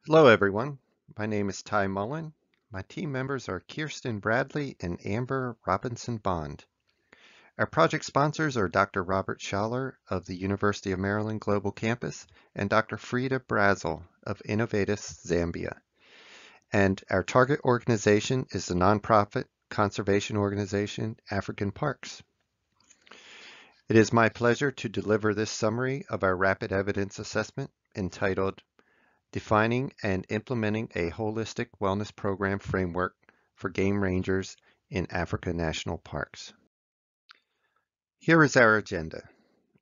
Hello, everyone. My name is Ty Mullen. My team members are Kirsten Bradley and Amber Robinson Bond. Our project sponsors are Dr. Robert Schaller of the University of Maryland Global Campus and Dr. Frida Brazel of Innovatus Zambia. And our target organization is the nonprofit conservation organization African Parks. It is my pleasure to deliver this summary of our rapid evidence assessment entitled Defining and Implementing a Holistic Wellness Program Framework for Game Rangers in Africa National Parks. Here is our agenda.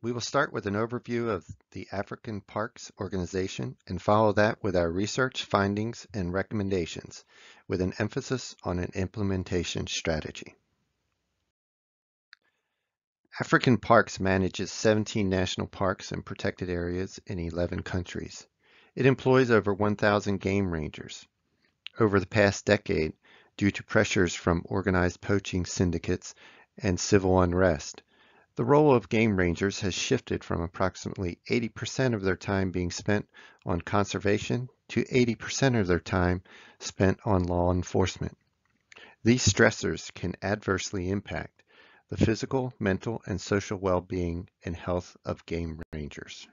We will start with an overview of the African Parks Organization and follow that with our research findings and recommendations, with an emphasis on an implementation strategy. African Parks manages 17 national parks and protected areas in 11 countries. It employs over 1,000 game rangers. Over the past decade, due to pressures from organized poaching syndicates and civil unrest, the role of game rangers has shifted from approximately 80% of their time being spent on conservation to 80% of their time spent on law enforcement. These stressors can adversely impact the physical, mental, and social well-being and health of game rangers.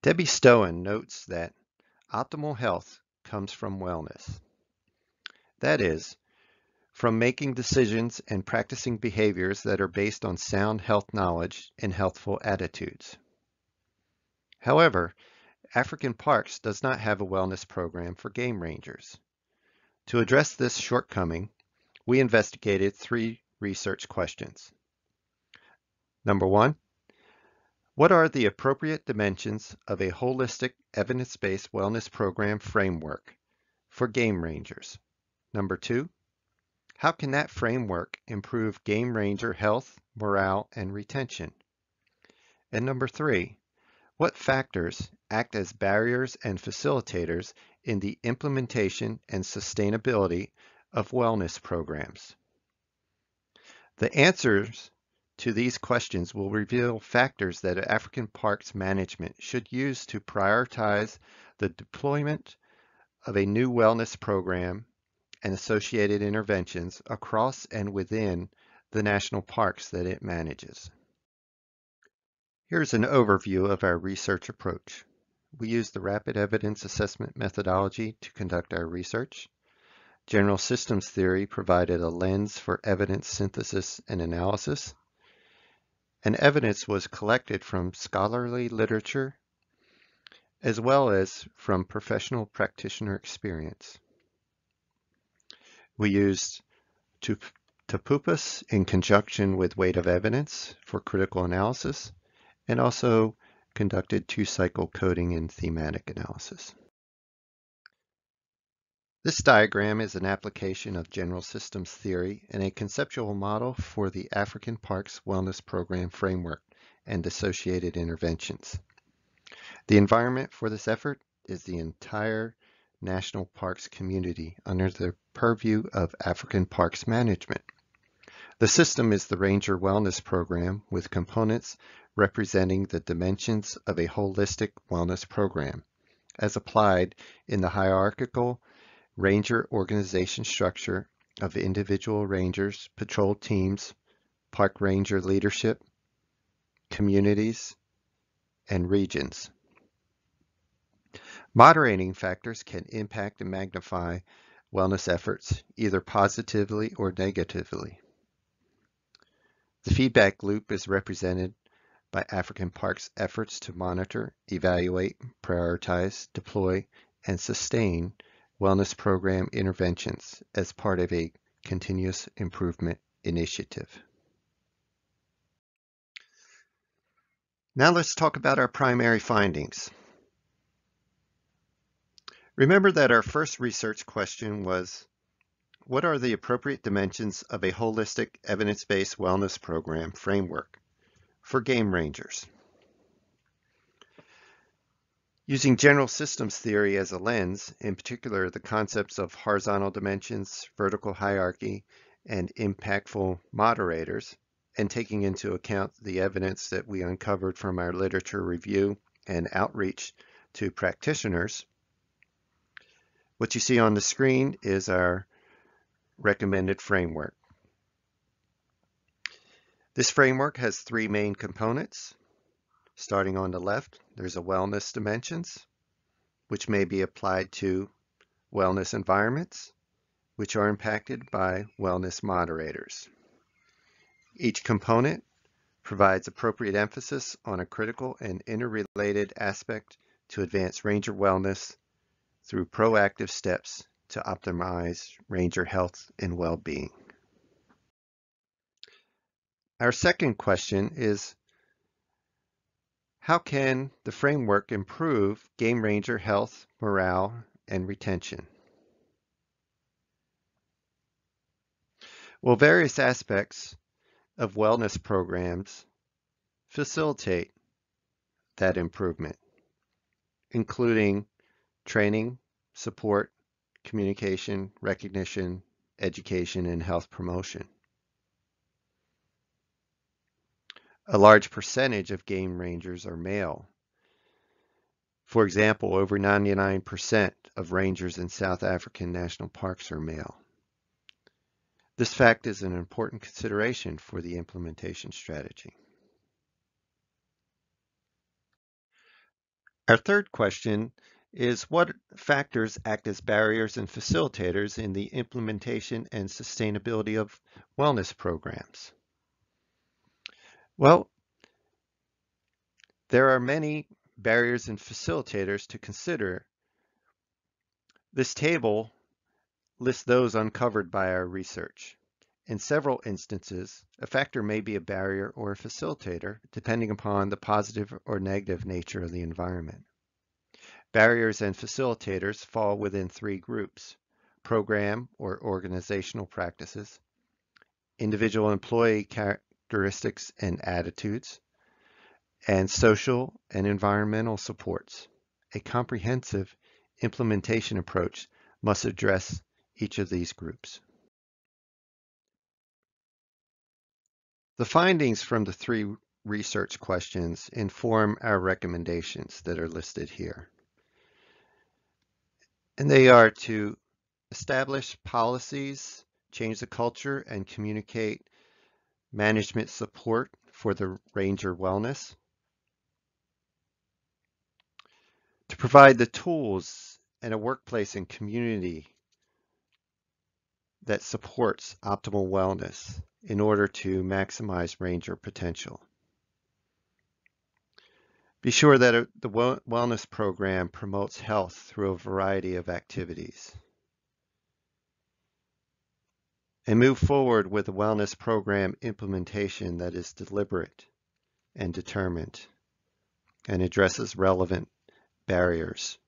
Debbie Stoen notes that optimal health comes from wellness. That is, from making decisions and practicing behaviors that are based on sound health knowledge and healthful attitudes. However, African Parks does not have a wellness program for game rangers. To address this shortcoming, we investigated 3 research questions. Number 1, what are the appropriate dimensions of a holistic evidence-based wellness program framework for game rangers? Number 2, how can that framework improve game ranger health, morale, and retention? And number 3, what factors act as barriers and facilitators in the implementation and sustainability of wellness programs? The answers to these questions will reveal factors that African Parks management should use to prioritize the deployment of a new wellness program and associated interventions across and within the national parks that it manages. Here's an overview of our research approach. We use the rapid evidence assessment methodology to conduct our research. General systems theory provided a lens for evidence synthesis and analysis. And evidence was collected from scholarly literature as well as from professional practitioner experience. We used TAPUPUS in conjunction with weight of evidence for critical analysis, and also conducted 2-cycle coding and thematic analysis. This diagram is an application of general systems theory and a conceptual model for the African Parks Wellness Program framework and associated interventions. The environment for this effort is the entire national parks community under the purview of African Parks Management. The system is the Ranger Wellness Program with components representing the dimensions of a holistic wellness program, as applied in the hierarchical ranger organization structure of individual rangers, patrol teams, park ranger leadership, communities, and regions. Moderating factors can impact and magnify wellness efforts, either positively or negatively. The feedback loop is represented by African Parks' efforts to monitor, evaluate, prioritize, deploy, and sustain wellness program interventions as part of a continuous improvement initiative. Now let's talk about our primary findings. Remember that our first research question was, what are the appropriate dimensions of a holistic evidence-based wellness program framework for game rangers? Using general systems theory as a lens, in particular the concepts of horizontal dimensions, vertical hierarchy, and impactful moderators, and taking into account the evidence that we uncovered from our literature review and outreach to practitioners, what you see on the screen is our recommended framework. This framework has three main components. Starting on the left, there's a wellness dimensions, which may be applied to wellness environments, which are impacted by wellness moderators. Each component provides appropriate emphasis on a critical and interrelated aspect to advance ranger wellness through proactive steps to optimize ranger health and well-being. Our second question is, how can the framework improve game ranger health, morale, and retention? Well, various aspects of wellness programs facilitate that improvement, including training, support, communication, recognition, education, and health promotion. A large percentage of game rangers are male. For example, over 99% of rangers in South African national parks are male. This fact is an important consideration for the implementation strategy. Our third question is, what factors act as barriers and facilitators in the implementation and sustainability of wellness programs? Well, there are many barriers and facilitators to consider. This table lists those uncovered by our research. In several instances, a factor may be a barrier or a facilitator, depending upon the positive or negative nature of the environment. Barriers and facilitators fall within three groups: program or organizational practices, individual employee characteristics and attitudes, and social and environmental supports. A comprehensive implementation approach must address each of these groups. The findings from the three research questions inform our recommendations that are listed here. And they are to establish policies, change the culture, and communicate management support for the ranger wellness. To provide the tools and a workplace and community that supports optimal wellness in order to maximize ranger potential. Be sure that the wellness program promotes health through a variety of activities. And move forward with a wellness program implementation that is deliberate and determined and addresses relevant barriers.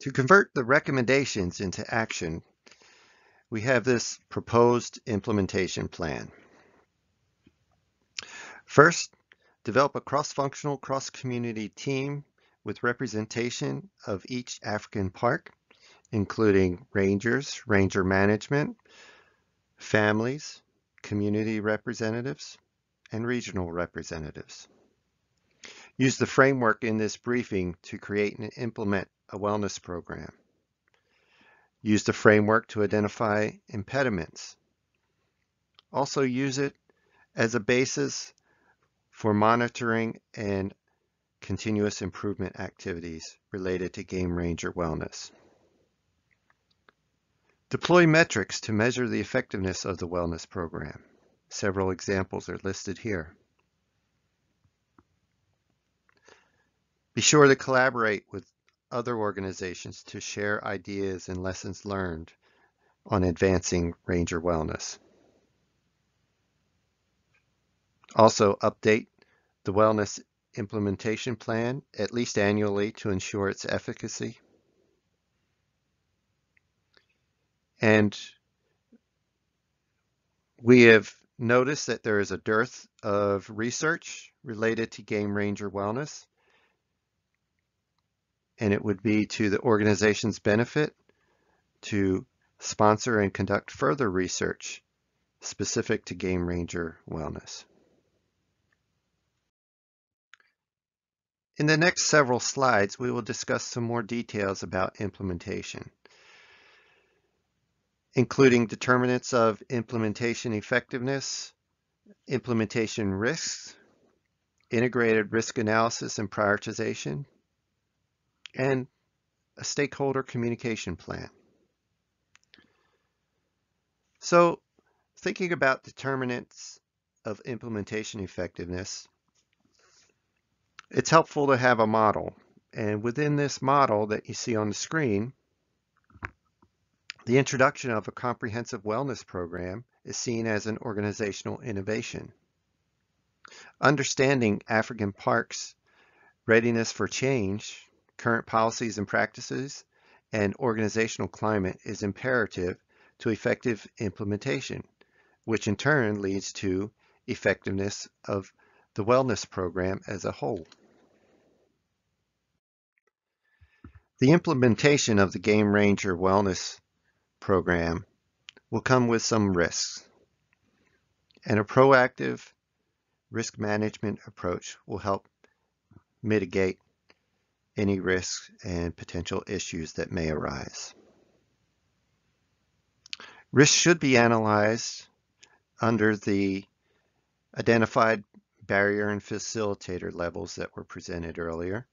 To convert the recommendations into action, we have this proposed implementation plan. First, develop a cross-functional, cross-community team with representation of each African park, including rangers, ranger management, families, community representatives, and regional representatives. Use the framework in this briefing to create and implement a wellness program. Use the framework to identify impediments. Also use it as a basis for monitoring and continuous improvement activities related to game ranger wellness. Deploy metrics to measure the effectiveness of the wellness program. Several examples are listed here. Be sure to collaborate with other organizations to share ideas and lessons learned on advancing ranger wellness. Also, update the wellness implementation plan at least annually to ensure its efficacy. And we have noticed that there is a dearth of research related to game ranger wellness, and it would be to the organization's benefit to sponsor and conduct further research specific to game ranger wellness. In the next several slides, we will discuss some more details about implementation, including determinants of implementation effectiveness, implementation risks, integrated risk analysis and prioritization, and a stakeholder communication plan. So, thinking about determinants of implementation effectiveness, it's helpful to have a model. And within this model that you see on the screen, the introduction of a comprehensive wellness program is seen as an organizational innovation. Understanding African Park's readiness for change, current policies and practices, and organizational climate is imperative to effective implementation, which in turn leads to effectiveness of the wellness program as a whole. The implementation of the Game Ranger Wellness Program will come with some risks, and a proactive risk management approach will help mitigate any risks and potential issues that may arise. Risks should be analyzed under the identified barrier and facilitator levels that were presented earlier.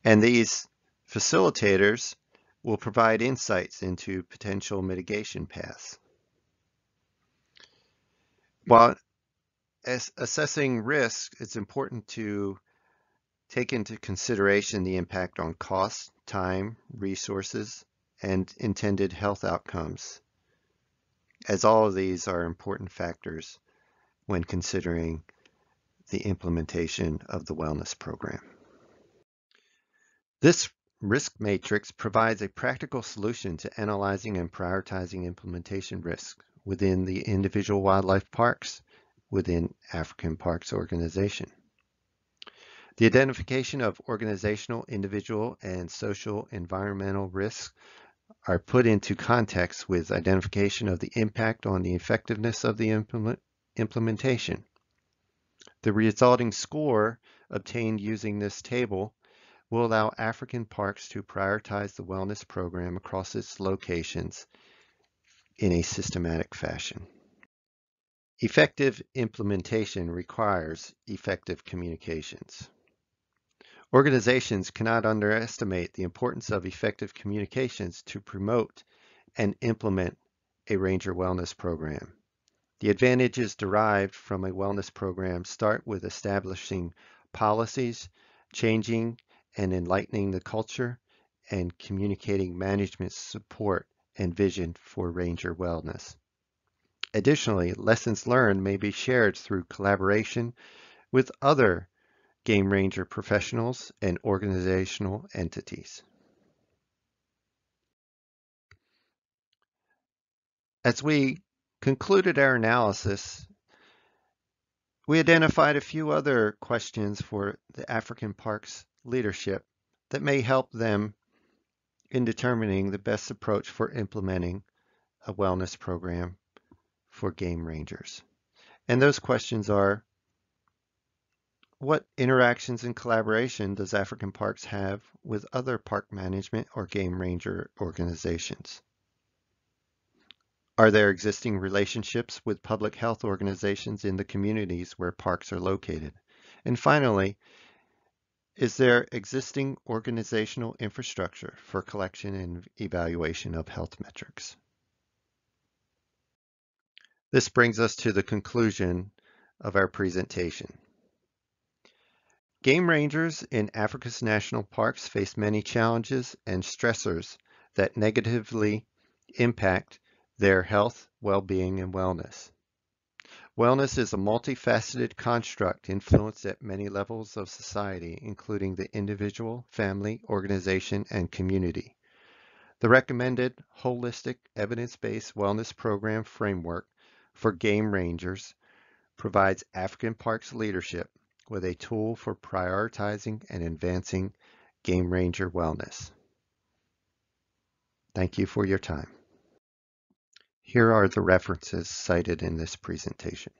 And these facilitators will provide insights into potential mitigation paths. While assessing risk, it's important to take into consideration the impact on cost, time, resources, and intended health outcomes, as all of these are important factors when considering the implementation of the wellness program. This risk matrix provides a practical solution to analyzing and prioritizing implementation risks within the individual wildlife parks within African Parks Organization. The identification of organizational, individual, and social environmental risks are put into context with identification of the impact on the effectiveness of the implementation. The resulting score obtained using this table will allow African Parks to prioritize the wellness program across its locations in a systematic fashion. Effective implementation requires effective communications. Organizations cannot underestimate the importance of effective communications to promote and implement a ranger wellness program. The advantages derived from a wellness program start with establishing policies, changing and enlightening the culture, and communicating management support and vision for ranger wellness. Additionally, lessons learned may be shared through collaboration with other game ranger professionals and organizational entities. As we concluded our analysis, we identified a few other questions for the African Parks leadership that may help them in determining the best approach for implementing a wellness program for game rangers. And those questions are, what interactions and collaboration does African Parks have with other park management or game ranger organizations? Are there existing relationships with public health organizations in the communities where parks are located? And finally, is there existing organizational infrastructure for collection and evaluation of health metrics? This brings us to the conclusion of our presentation. Game rangers in Africa's national parks face many challenges and stressors that negatively impact their health, well-being, and wellness. Wellness is a multifaceted construct influenced at many levels of society, including the individual, family, organization, and community. The recommended holistic evidence-based wellness program framework for game rangers provides African Parks leadership with a tool for prioritizing and advancing game ranger wellness. Thank you for your time. Here are the references cited in this presentation.